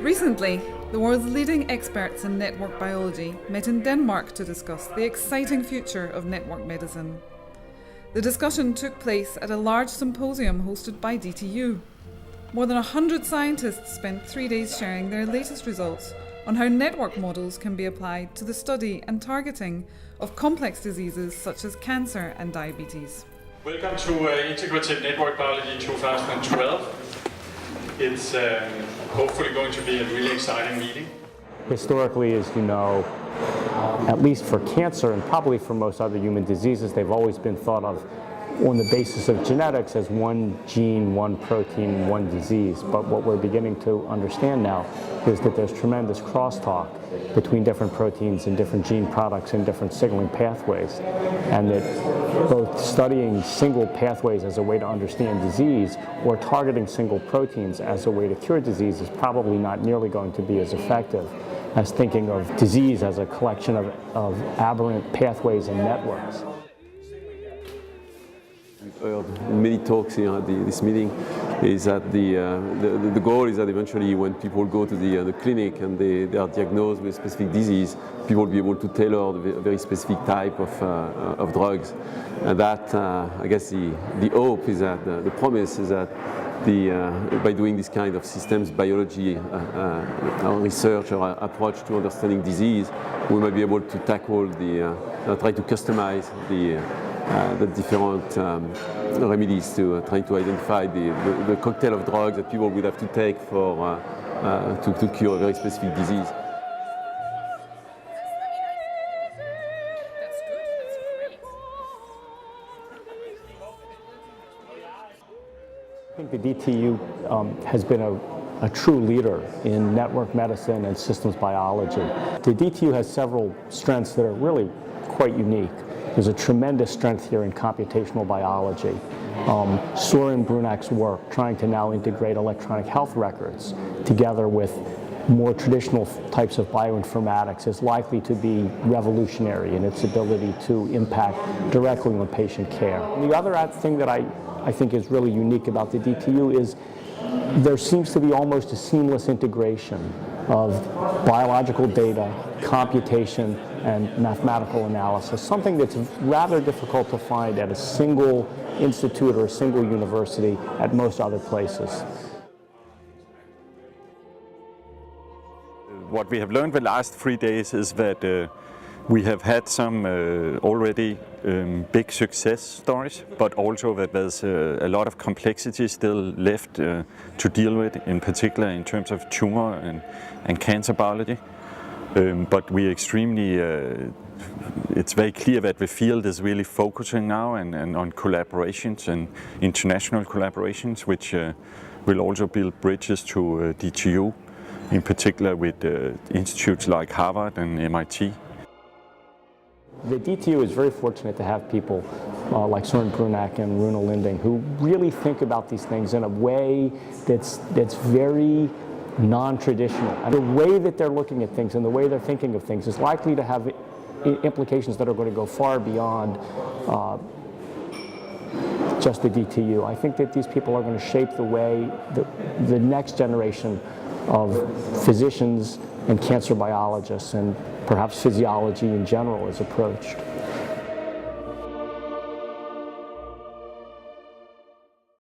Recently, the world's leading experts in network biology met in Denmark to discuss the exciting future of network medicine. The discussion took place at a large symposium hosted by DTU. More than 100 scientists spent 3 days sharing their latest results on how network models can be applied to the study and targeting of complex diseases such as cancer and diabetes. Welcome to Integrative Network Biology 2012. It's hopefully going to be a really exciting meeting. Historically, as you know, at least for cancer and probably for most other human diseases, they've always been thought of on the basis of genetics as one gene, one protein, one disease. But what we're beginning to understand now is that there's tremendous crosstalk between different proteins and different gene products and different signaling pathways, and that both studying single pathways as a way to understand disease or targeting single proteins as a way to cure disease is probably not nearly going to be as effective as thinking of disease as a collection of aberrant pathways and networks. We've heard many talks here at this meeting. Is that the goal is that eventually when people go to the clinic and they are diagnosed with specific disease, people will be able to tailor a very specific type of drugs. And that, I guess the hope is that, the promise is that by doing this kind of systems biology research or approach to understanding disease, we might be able to tackle try to customize the different remedies to trying to identify the cocktail of drugs that people would have to take to cure a very specific disease. I think the DTU has been a true leader in network medicine and systems biology. The DTU has several strengths that are really quite unique. There's a tremendous strength here in computational biology. Søren Brunak's work trying to now integrate electronic health records together with more traditional types of bioinformatics is likely to be revolutionary in its ability to impact directly on patient care. And the other thing that I think is really unique about the DTU is there seems to be almost a seamless integration of biological data, computation, and mathematical analysis, something that's rather difficult to find at a single institute or a single university at most other places. What we have learned the last 3 days is that we have had some already big success stories, but also that there's a lot of complexity still left to deal with, in particular in terms of tumor and cancer biology. But we extremely, it's very clear that the field is really focusing now and on collaborations and international collaborations, which will also build bridges to DTU, in particular with institutes like Harvard and MIT. The DTU is very fortunate to have people like Søren Brunak and Rune Linding who really think about these things in a way that's very non-traditional. And the way that they're looking at things and the way they're thinking of things is likely to have implications that are going to go far beyond just the DTU. I think that these people are going to shape the way the next generation of physicians and cancer biologists and perhaps physiology in general is approached.